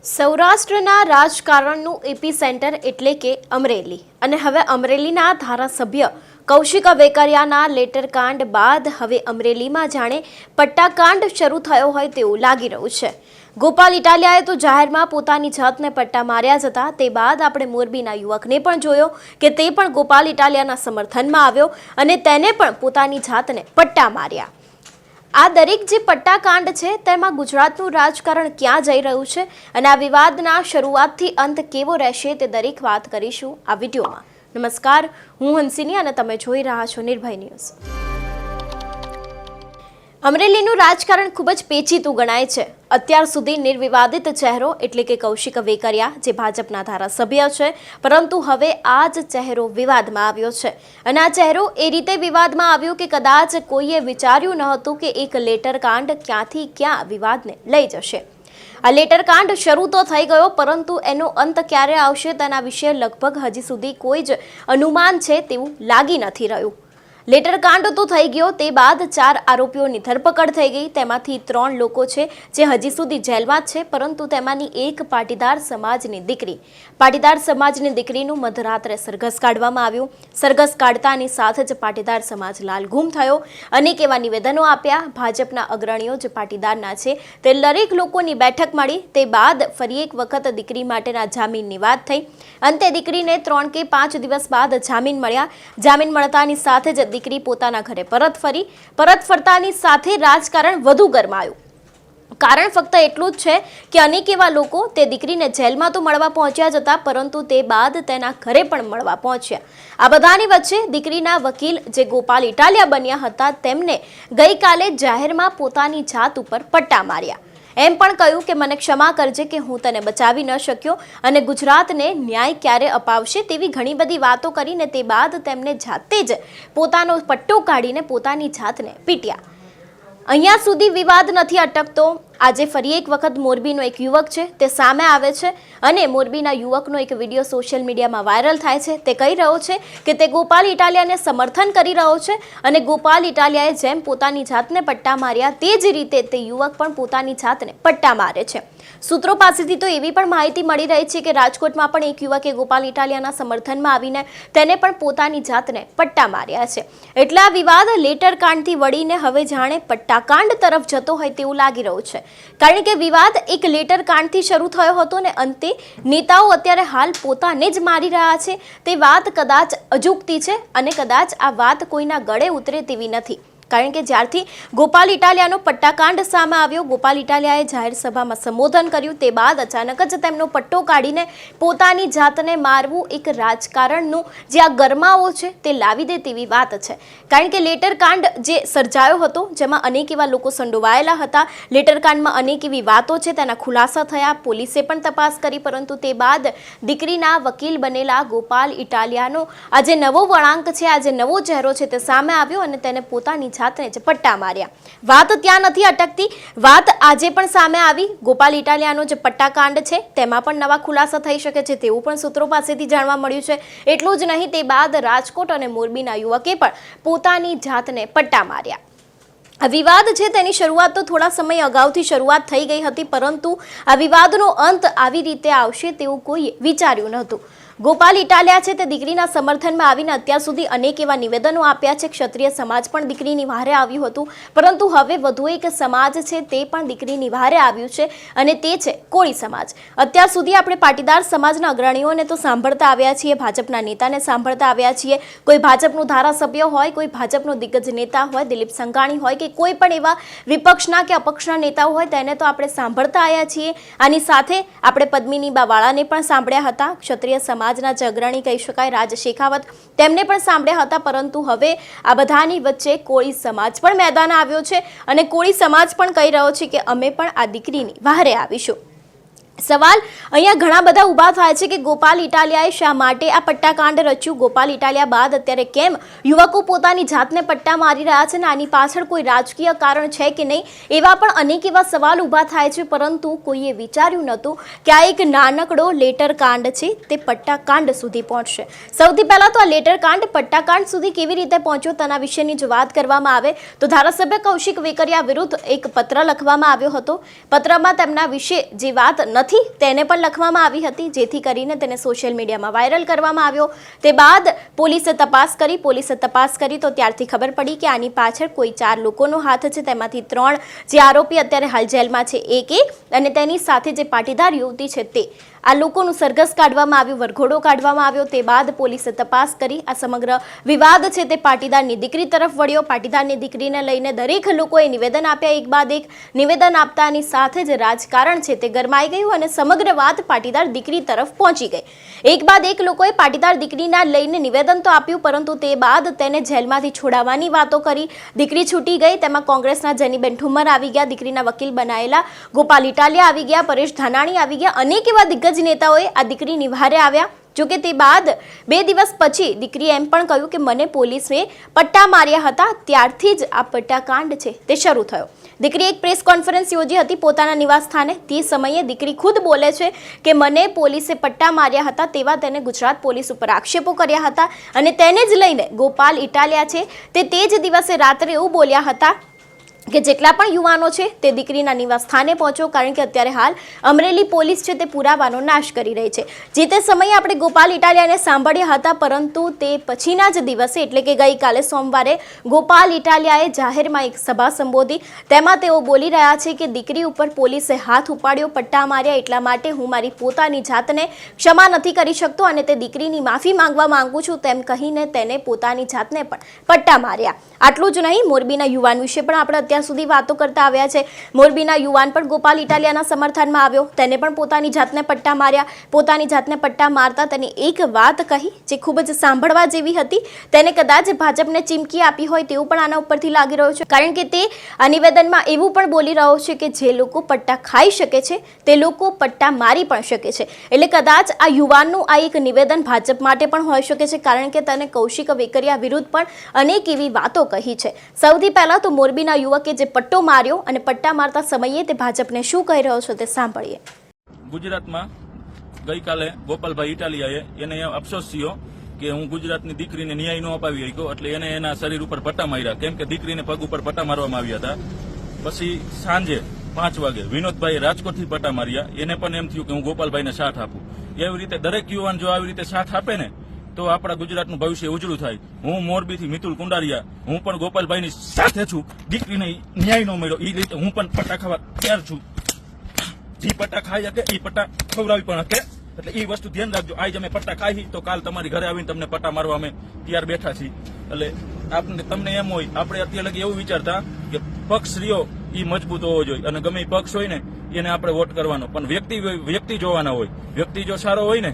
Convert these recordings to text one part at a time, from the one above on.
સૌરાષ્ટ્રના રાજકારણનું એપીસેન્ટર એટલે કે અમરેલી અને હવે અમરેલીના ધારાસભ્ય કૌશિક વેકરિયાના લેટરકાંડ બાદ હવે અમરેલીમાં જાણે પટ્ટાકાંડ શરૂ થયો હોય તેવું લાગી રહ્યું છે। ગોપાલ ઇટાલિયાએ તો જાહેરમાં પોતાની જાતને પટ્ટા માર્યા જતા તે બાદ આપણે મોરબીના યુવકને પણ જોયો કે તે પણ ગોપાલ ઇટાલિયાના સમર્થનમાં આવ્યો અને તેને પણ પોતાની જાતને પટ્ટા માર્યા। આ દરેક જે પટ્ટાકાંડ છે તેમાં ગુજરાતનું રાજકારણ ક્યાં જઈ રહ્યું છે અને આ વિવાદના શરૂઆતથી અંત કેવો રહેશે તે દરેક વાત કરીશું આ વિડીયોમાં। નમસ્કાર, હું હંસિની અને તમે જોઈ રહ્યા છો નિર્ભય ન્યૂઝ। અમરેલીનું રાજકારણ ખૂબ જ પેચીતું ગણાય છે। અત્યાર સુધી નિર્વિવાદિત ચહેરો એટલે કે કૌશિક વેકરિયા જે ભાજપના ધારાસભ્ય છે, પરંતુ હવે આ જ ચહેરો વિવાદમાં આવ્યો છે અને આ ચહેરો એ રીતે વિવાદમાં આવ્યો કે કદાચ કોઈએ વિચાર્યું ન હતું કે એક લેટરકાંડ ક્યાંથી ક્યાં વિવાદને લઈ જશે। આ લેટરકાંડ શરૂ તો થઈ ગયો, પરંતુ એનો અંત ક્યારે આવશે તેના વિશે લગભગ હજી સુધી કોઈ જ અનુમાન છે તેવું લાગી નથી રહ્યું। લેટરકાંડ તો થઈ ગયો, તે બાદ 4 આરોપીઓની ધરપકડ થઈ ગઈ। તેમાંથી 3 લોકો છે જે હજી સુધી જેલમાં જ છે, પરંતુ તેમાંની એક પાટીદાર સમાજની દીકરીનું મધરાત્રે સરઘસ કાઢવામાં આવ્યું। સરઘસ કાઢતાની સાથે જ પાટીદાર સમાજ લાલઘૂમ થયો। અનેક એવા નિવેદનો આપ્યા। ભાજપના અગ્રણીઓ જે પાટીદારના છે તે દરેક લોકોની બેઠક મળી। તે બાદ ફરી એક વખત દીકરી માટેના જામીનની વાત થઈ। અંતે દીકરીને 3 કે 5 દિવસ બાદ જામીન મળ્યા। જામીન મળતાની સાથે જ દીકરી પોતાના ઘરે પરત ફરતાની સાથે રાજકારણ વધુ ગરમાયું। કારણ ફક્ત એટલું જ છે કે અનેક એવા લોકો તે દીકરીને જેલમાં તો મળવા પહોંચ્યા જ હતા, પરંતુ તે બાદ તેના ઘરે પણ મળવા પહોંચ્યા। આ બધાની વચ્ચે દીકરીના વકીલ જે ગોપાલ ઇટાલિયા બન્યા હતા તેમને ગઈકાલે જાહેરમાં પોતાની જાત ઉપર પટ્ટા માર્યા। એમ પણ કહ્યું કે મને ક્ષમા કરજે કે હું તને બચાવી ન શક્યો અને ગુજરાતને ન્યાય ક્યારે અપાવશે તેવી ઘણી બધી વાતો કરીને તે બાદ તેમને જાતે જ પોતાનો પટ્ટો કાઢીને પોતાની જાતને પીટ્યા। અહીંયા સુધી વિવાદ નથી અટકતો। આજે ફરી એક વખત મોરબીનો એક યુવક છે તે સામે આવે છે અને મોરબીના યુવકનો એક વિડીયો સોશિયલ મીડિયામાં વાયરલ થાય છે। તે કહી રહ્યો છે કે તે ગોપાલ ઇટાલિયાને સમર્થન કરી રહ્યો છે અને ગોપાલ ઇટાલિયાએ જેમ પોતાની જાતને પટ્ટા માર્યા તે જ રીતે તે યુવક પણ પોતાની જાતને પટ્ટા મારે છે। સૂત્રો પાસેથી તો એવી પણ માહિતી મળી રહી છે કે રાજકોટમાં પણ એક યુવકે ગોપાલ ઇટાલિયાના સમર્થનમાં આવીને તેને પણ પોતાની જાતને પટ્ટા માર્યા છે। એટલે આ વિવાદ લેટરકાંડથી વળીને હવે જાણે પટ્ટાકાંડ તરફ જતો હોય તેવું લાગી રહ્યું છે, કારણ કે વિવાદ એક લેટરકાંડથી શરૂ થયો હતો ને અંતે નેતાઓ અત્યારે હાલ પોતાને જ મારી રહ્યા છે। તે વાત કદાચ અજુગતી છે અને કદાચ આ વાત કોઈના ગળે ઉતરે તેવી નથી, કારણ કે જ્યારથી ગોપાલ ઇટાલિયાનો પટ્ટાકાંડ સામે આવ્યો, ગોપાલ ઇટાલિયાએ જાહેર સભામાં સંબોધન કર્યું, તે બાદ અચાનક જ તેમનો પટ્ટો કાઢીને પોતાની જાતને મારવું એક રાજકારણનું જે આ ગરમાવો છે તે લાવી દે તેવી વાત છે। કારણ કે લેટરકાંડ જે સર્જાયો હતો જેમાં અનેક એવા લોકો સંડોવાયેલા હતા। લેટરકાંડમાં અનેક એવી વાતો છે તેના ખુલાસા થયા, પોલીસે પણ તપાસ કરી, પરંતુ તે બાદ દીકરીના વકીલ બનેલા ગોપાલ ઇટાલિયાનો આ જે નવો વળાંક છે, આ જે નવો ચહેરો છે તે સામે આવ્યો અને તેને પોતાની જાતને જ પટ્ટા માર્યા। વાત ત્યાં નથી અટકતી, વાત આજે પણ સામે આવી। ગોપાલ ઇટાલિયાનો જે પટ્ટાકાંડ છે તેમાં પણ નવા ખુલાસા થઈ શકે છે તેવું પણ સૂત્રો પાસેથી જાણવા મળ્યું છે। એટલું જ નહીં, તે બાદ રાજકોટ અને મોરબીના યુવકે પણ પોતાની જાતને પટ્ટા માર્યા। આ વિવાદ છે તેની શરૂઆત તો થોડા સમય અગાઉથી શરૂઆત થઈ ગઈ હતી, પરંતુ આ વિવાદનો અંત આવી રીતે આવશે તેવું કોઈએ વિચાર્યું નહોતું। ગોપાલ ઇટાલિયા છે તે દીકરીના સમર્થનમાં આવીને અત્યાર સુધી અનેક એવા નિવેદનો આપ્યા છે। ક્ષત્રિય સમાજ પણ દીકરીની વહારે આવ્યું હતું, પરંતુ હવે વધુ એક સમાજ છે તે પણ દીકરીની વહારે આવ્યું છે અને તે છે કોળી સમાજ। અત્યાર સુધી આપણે પાટીદાર સમાજના અગ્રણીઓને તો સાંભળતા આવ્યા છીએ, ભાજપના નેતાને સાંભળતા આવ્યા છીએ, કોઈ ભાજપનું ધારાસભ્ય હોય, કોઈ ભાજપનો દિગ્ગજ નેતા હોય, દિલીપ સંઘાણી હોય કે કોઈ પણ એવા વિપક્ષના કે અપક્ષના નેતાઓ હોય તેને તો આપણે સાંભળતા આવ્યા છીએ। આની સાથે આપણે પદ્મિનીબા વાળાને પણ સાંભળ્યા હતા, ક્ષત્રિય સમાજના જે અગ્રણી કહી શકાય રાજ શેખાવત, તેમને પણ સાંભળ્યા હતા, પરંતુ હવે આ બધાની વચ્ચે કોળી સમાજ પણ મેદાન આવ્યો છે અને કોળી સમાજ પણ કહી રહ્યો છે કે અમે પણ આ દીકરીની વહારે આવીશું। સવાલ અહીંયા ઘણા બધા ઊભા થાય છે કે ગોપાલ ઇટાલિયાએ શા માટે આ પટ્ટાકાંડ રચ્યું? ગોપાલ ઇટાલિયા બાદ અત્યારે કેમ યુવકો પોતાની જાતને પટ્ટા મારી રહ્યા છે અને આની પાછળ કોઈ રાજકીય કારણ છે કે નહીં? એવા પણ અનેક એવા સવાલ ઊભા થાય છે, પરંતુ કોઈએ વિચાર્યું નહોતું કે આ એક નાનકડો લેટરકાંડ છે તે પટ્ટાકાંડ સુધી પહોંચશે। સૌથી પહેલાં તો આ લેટરકાંડ પટ્ટાકાંડ સુધી કેવી રીતે પહોંચ્યો તેના વિશેની જો વાત કરવામાં આવે તો ધારાસભ્ય કૌશિક વેકરિયા વિરુદ્ધ એક પત્ર લખવામાં આવ્યો હતો। પત્રમાં તેમના વિશે જે વાત નથી તેને પણ લખવામાં આવી હતી, જેથી કરીને તેને સોશિયલ મીડિયામાં વાયરલ કરવામાં આવ્યો. તે બાદ પોલીસે તપાસ કરી તો ત્યારથી ખબર પડી કે આની પાછળ કોઈ 4 લોકોનો હાથ છે. તેમાંથી 3 જે આરોપી અત્યારે હાલ જેલમાં છે એ અને તેની સાથે જે પાટીદાર યુવતી છે તે આ લોકોનું સરઘસ કાઢવામાં આવ્યું, વરઘોડો કાઢવામાં આવ્યો. તે બાદ પોલીસે તપાસ કરી આ સમગ્ર વિવાદ છે તે પાટીદારની દીકરી તરફ વળ્યો. પાટીદારની દીકરીને લઈને દરેક લોકોએ નિવેદન આપ્યા, એક બાદ એક નિવેદન આપતાની સાથે જ રાજકારણ છે તે ગરમાઈ ગયું અને સમગ્ર વાત પાટીદાર દીકરી તરફ પહોંચી ગઈ. એક બાદ એક લોકોએ પાટીદાર દીકરીના લઈને નિવેદન તો આપ્યું, પરંતુ તે બાદ તેને જેલમાંથી છોડાવવાની વાતો કરી. દીકરી છૂટી ગઈ. તેમાં કોંગ્રેસના જેનીબેન ઠુમ્મર આવી ગયા, દીકરીના વકીલ બનાયેલા ગોપાલ ઇટાલિયા આવી ગયા, પરેશ ધાનાણી આવી ગયા, અનેક એવા દિગ્ગજ નેતાઓએ આ દીકરી નિવારે આવ્યા. જોકે તે બાદ 2 દિવસ પછી દીકરીએ એમ પણ કહ્યું કે મને પોલીસે પટ્ટા માર્યા હતા, ત્યારથી જ આ પટ્ટાકાંડ છે તે શરૂ થયો. દીકરીએ એક પ્રેસ કોન્ફરન્સ યોજી હતી પોતાના નિવાસસ્થાને. તે સમયે દીકરી ખુદ બોલે છે કે મને પોલીસે પટ્ટા માર્યા હતા, તેવા તેને ગુજરાત પોલીસ ઉપર આક્ષેપો કર્યા હતા અને તેને જ લઈને ગોપાલ ઇટાલિયા છે તે જ દિવસે રાત્રે એવું બોલ્યા હતા કે જેટલા પણ યુવાનો છે તે દીકરીના નિવાસ સ્થાને પહોંચો, કારણ કે અત્યારે હાલ અમરેલી પોલીસ છે તે પુરાવાનો નાશ કરી રહી છે. જે તે સમયે આપણે ગોપાલ ઇટાલિયાને સાંભળ્યા હતા, પરંતુ તે પછીના જ દિવસે એટલે કે ગઈકાલે સોમવારે ગોપાલ ઇટાલિયાએ જાહેરમાં એક સભા સંબોધી. તેમાં તેઓ બોલી રહ્યા છે કે દીકરી ઉપર પોલીસે હાથ ઉપાડ્યો, પટ્ટા માર્યા, એટલા માટે હું મારી પોતાની જાતને ક્ષમા નથી કરી શકતો અને તે દીકરીની માફી માંગવા માંગુ છું, તેમ કહીને તેને પોતાની જાતને પણ પટ્ટા માર્યા. આટલું જ નહીં, મોરબીના યુવાન વિશે પણ આપણે અત્યાર સુધી વાતો કરતા આવ્યા છે. મોરબીના યુવાન પણ ગોપાલ ઇટાલિયાના સમર્થનમાં આવ્યો, તેને પણ પોતાની જાતને પટ્ટા માર્યા. પોતાની જાતને પટ્ટા મારતા તેને એક વાત કહી જે ખૂબ જ સાંભળવા જેવી હતી. તેને કદાચ ભાજપને ચીમકી આપી હોય તેવું પણ આના ઉપરથી લાગી રહ્યું છે, કારણ કે તે આ નિવેદનમાં એવું પણ બોલી રહ્યો છે કે જે લોકો પટ્ટા ખાઈ શકે છે તે લોકો પટ્ટા મારી પણ શકે છે. એટલે કદાચ આ યુવાનનું આ એક નિવેદન ભાજપ માટે પણ હોઈ શકે છે, કારણ કે તેને કૌશિક વેકરિયા વિરુદ્ધ પણ અનેક એવી વાતો કહી છે. સૌથી પહેલા તો મોરબીના યુવકે જે પટ્ટો માર્યો અને પટ્ટા મારતા સમયે તે ભાજપને શું કહી રહ્યો છે તે સાંભળીએ. ગુજરાતમાં ગઈકાલે ગોપાલભાઈ ઇટાલિયાએ એને અફસોસ થયો કે હું ગુજરાતની દીકરીને ન્યાય ન અપાવી શક્યો, એટલે એને એના શરીર ઉપર પટ્ટા માર્યા, કેમ કે દીકરીને પગ ઉપર પટ્ટા મારવામાં આવ્યા હતા. પછી સાંજે 5 વાગે વિનોદભાઈ રાજકોટથી પટ્ટા માર્યા. એને પણ એમ થયું કે હું ગોપાલભાઈને સાથ આપું. એવી રીતે દરેક યુવાન જો આવી રીતે સાથ આપે ને તો આપણા ગુજરાતનું ભવિષ્ય ઉજળું થાય. હું મોરબીથી મિતુલ કુંડારિયા, હું પણ ગોપાલભાઈની સાથે છું. દીકરીને ન્યાય ન મળ્યો એ રીતે હું પણ પટ્ટા ખાવા તૈયાર છું. જે પટ્ટા ખાઈ શકે એ પટ્ટા ખવડાવી પણ શકે, એટલે એ વસ્તુ ધ્યાન રાખજો. આજ અમે પટ્ટા ખાઈ તો કાલ તમારી ઘરે આવીને તમને પટ્ટા મારવા અમે તૈયાર બેઠા છીએ. એટલે તમને એમ હોય, આપણે અત્યારે લગી એવું વિચારતા કે પક્ષ રહ્યો એ મજબૂત હોવો જોઈએ અને ગમે એ પક્ષ હોય ને એને આપણે વોટ કરવાનો, પણ વ્યક્તિ જોવાના હોય. વ્યક્તિ જો સારો હોય ને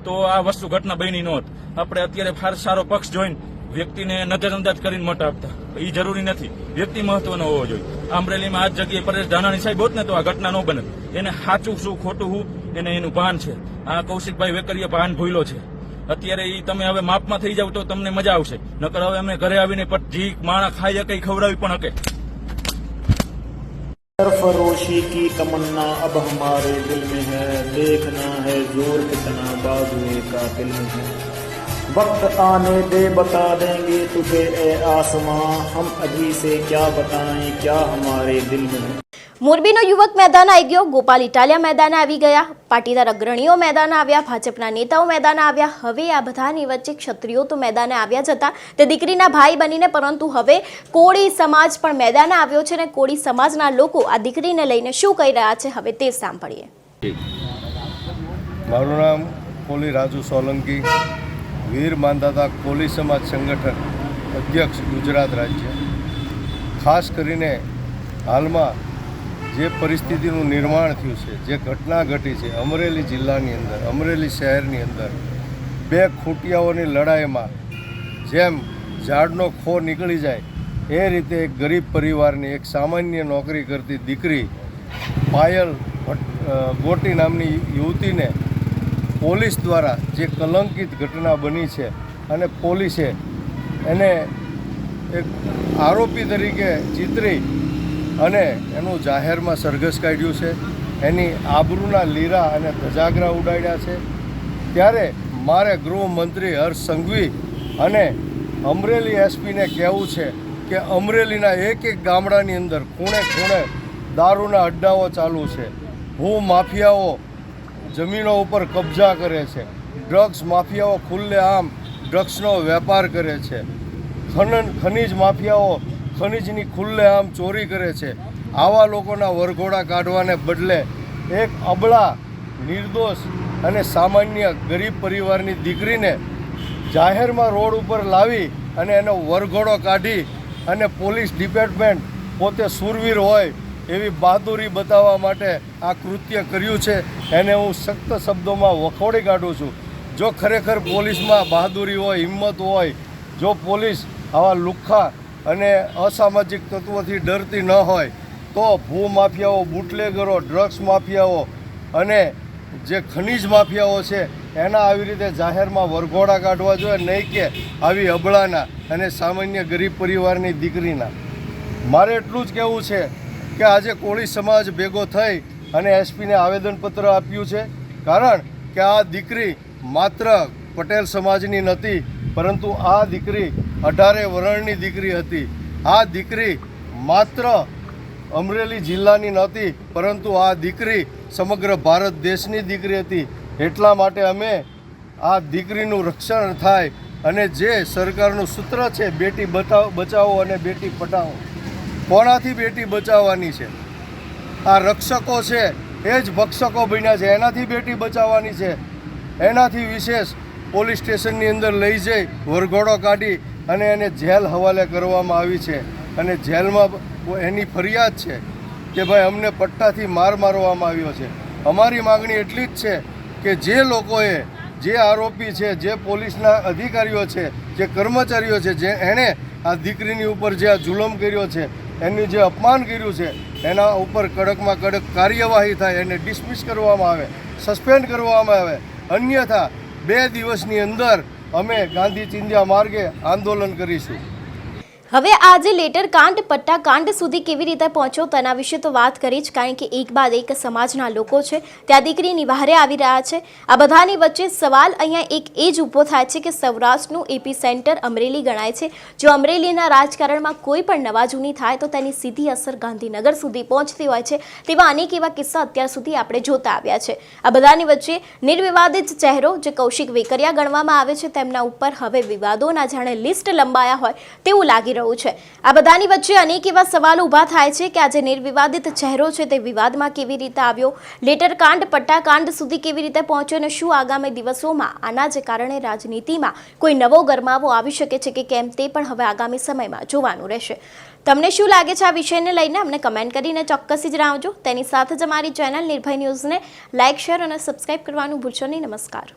તો આ વસ્તુ ઘટના બની નહોત. આપણે અત્યારે સારો પક્ષ જોઈને વ્યક્તિને નજરઅંદાજ કરીને મત આપતા, એ જરૂરી નથી. વ્યક્તિ મહત્વનો હોવો જોઈએ. અમરેલીમાં આ જગ્યાએ પરેશ ધાનાણી સાહેબ હોત ને તો આ ઘટના ન બને. એને સાચું શું ખોટું શું એને એનું ભાન છે. આ કૌશિકભાઈ વેકરિયા ભાન ભૂલ્યો છે. અત્યારે એ તમે હવે માપમાં થઈ જાવ તો તમને મજા આવશે, નકર હવે અમે ઘરે આવીને જી માણા ખાઈ શકે ખવડાવી પણ શકે. सरफरोशी की तमन्ना अब हमारे दिल में है, देखना है जोर कितना बाजुए का दिल में है. वक्त आने दे बता देंगे तुझे ए आसमां, हम अभी से क्या बताएं क्या हमारे दिल में है. મોરબીનો યુવક મેદાન આવી ગયો, ગોપાલ ઇટાલિયા મેદાન આવી ગયા, પાટીદાર અગ્રણીઓ મેદાન આવ્યા, ભાજપના નેતાઓ મેદાન આવ્યા. હવે આ બધાની વચ્ચે ક્ષત્રિયો તો મેદાને આવ્યા જ હતા તે દીકરીના ભાઈ બનીને, પરંતુ હવે કોળી સમાજ પણ મેદાને આવ્યો છે અને કોળી સમાજના લોકો આ દીકરીને લઈને શું કહી રહ્યા છે હવે તે સાંભળીએ. મારું નામ કોલી રાજુ સોલંકી, વીર માનદાતા કોલી સમાજ સંગઠન અધ્યક્ષ ગુજરાત રાજ્ય. ખાસ કરીને હાલમાં જે પરિસ્થિતિનું નિર્માણ થયું છે, જે ઘટના ઘટી છે અમરેલી જિલ્લાની અંદર, અમરેલી શહેરની અંદર, 2 ખૂંટિયાઓની લડાઈમાં જેમ ઝાડનો ખો નીકળી જાય એ રીતે એક ગરીબ પરિવારની એક સામાન્ય નોકરી કરતી દીકરી પાયલ ગોટી નામની યુવતીને પોલીસ દ્વારા જે કલંકિત ઘટના બની છે અને પોલીસે એને એક આરોપી તરીકે ચિતરી અને એનું જાહેરમાં સરઘસ કાઢ્યું છે, એની આબરૂના લીરા અને ધજાગરા ઉડાડ્યા છે. ત્યારે મારે ગૃહમંત્રી હર્ષ સંઘવી અને અમરેલી એસપીને કહેવું છે કે અમરેલીના એક ગામડાની અંદર ખૂણે ખૂણે દારૂના અડ્ડાઓ ચાલુ છે. ભૂ માફિયાઓ જમીનો ઉપર કબજા કરે છે, ડ્રગ્સ માફિયાઓ ખુલ્લેઆમ ડ્રગ્સનો વેપાર કરે છે, ખનીજ માફિયાઓ ખનીજની ખુલ્લેઆમ ચોરી કરે છે. આવા લોકોના વરઘોડા કાઢવાને બદલે એક અબળા, નિર્દોષ અને સામાન્ય ગરીબ પરિવારની દીકરીને જાહેરમાં રોડ ઉપર લાવી અને એનો વરઘોડો કાઢી અને પોલીસ ડિપાર્ટમેન્ટ પોતે શૂરવીર હોય એવી બહાદુરી બતાવવા માટે આ કૃત્ય કર્યું છે. એને હું સખ્ત શબ્દોમાં વખોડી કાઢું છું. જો ખરેખર પોલીસમાં બહાદુરી હોય, હિંમત હોય, જો પોલીસ આવા લુખ્ખા અને અસામાજિક તત્વોથી ડરતી ન હોય તો ભૂ માફિયાઓ, બુટલેગરો, ડ્રગ્સ માફિયાઓ અને જે ખનીજ માફિયાઓ છે એના આવી રીતે જાહેરમાં વરઘોડા કાઢવા જોઈએ, નહીં કે આવી અબળાના અને સામાન્ય ગરીબ પરિવારની દીકરીના. મારે એટલું જ કહેવું છે કે આજે કોળી સમાજ ભેગો થઈ અને એસપીને આવેદનપત્ર આપ્યું છે, કારણ કે આ દીકરી માત્ર પટેલ સમાજની નથી, પરંતુ આ દીકરી 18 વર્ષની દીકરી હતી. આ દીકરી માત્ર અમરેલી જિલ્લાની નહોતી, પરંતુ આ દીકરી સમગ્ર ભારત દેશની દીકરી હતી. એટલા માટે અમે આ દીકરીનું રક્ષણ થાય અને જે સરકારનું સૂત્ર છે બેટી બચાવો અને બેટી પઢાઓ, કોનાથી બેટી બચાવવાની છે? આ રક્ષકો છે એ જ ભક્ષકો બન્યા છે, એનાથી બેટી બચાવવાની છે. એનાથી વિશેષ પોલીસ સ્ટેશનની અંદર લઈ જઈ વરઘોડો કાઢી અને એને જેલ હવાલે કરવામાં આવી છે. અને જેલમાં એની ફરિયાદ છે કે ભાઈ અમને પટ્ટાથી મારવામાં આવ્યો છે. અમારી માગણી એટલી જ છે કે જે લોકોએ, જે આરોપી છે, જે પોલીસના અધિકારીઓ છે, જે કર્મચારીઓ છે, જે એણે આ દીકરીની ઉપર જે આ જુલમ કર્યો છે, એનું જે અપમાન કર્યું છે, એના ઉપર કડકમાં કડક કાર્યવાહી થાય, એને ડિસમિસ કરવામાં આવે, સસ્પેન્ડ કરવામાં આવે. અન્યથા 2 દિવસની અંદર અમે ગાંધી ચિંધ્યા માર્ગે આંદોલન કરીશું. હવે આજે લેટર કાંડ પટ્ટા કાંડ સુધી કેવી રીતે પહોંચ્યો તેના વિશે તો વાત કરી જ, કારણ કે એક બાદ એક સમાજના લોકો છે ત્યાં દીકરીની વહારે આવી રહ્યા છે. આ બધાની વચ્ચે સવાલ અહીંયા એક એ જ ઊભો થાય છે કે સૌરાષ્ટ્રનું એપી સેન્ટર અમરેલી ગણાય છે. જો અમરેલીના રાજકારણમાં કોઈ પણ નવા જૂની થાય તો તેની સીધી અસર ગાંધીનગર સુધી પહોંચતી હોય છે. તેવા અનેક એવા કિસ્સા અત્યાર સુધી આપણે જોતા આવ્યા છે. આ બધાની વચ્ચે નિર્વિવાદિત ચહેરો જે કૌશિક વેકરિયા ગણવામાં આવે છે, તેમના ઉપર હવે વિવાદોના જાણે લિસ્ટ લંબાયા હોય તેવું લાગી રહ્યું છે. આ બધાની વચ્ચે અનેક એવા સવાલો ઊભા થાય છે કે આજે નિર્વિવાદિત ચહેરો છે તે વિવાદમાં કેવી રીતે આવ્યો, લેટર કાંડ પટ્ટા કાંડ સુધી કેવી રીતે પહોંચ્યો અને શું આગામી દિવસોમાં આના જ કારણે રાજનીતિમાં કોઈ નવો ગરમાવો આવી શકે છે કે કેમ તે પણ હવે આગામી સમયમાં જોવાનું રહેશે. તમને શું લાગે છે આ વિષયને લઈને અમને કમેન્ટ કરીને ચોક્કસથી જણાવજો. તેની સાથે જ અમારી ચેનલ નિર્ભય ન્યૂઝને લાઇક, શેર અને સબસ્ક્રાઇબ કરવાનું ભૂલશો નહીં. નમસ્કાર.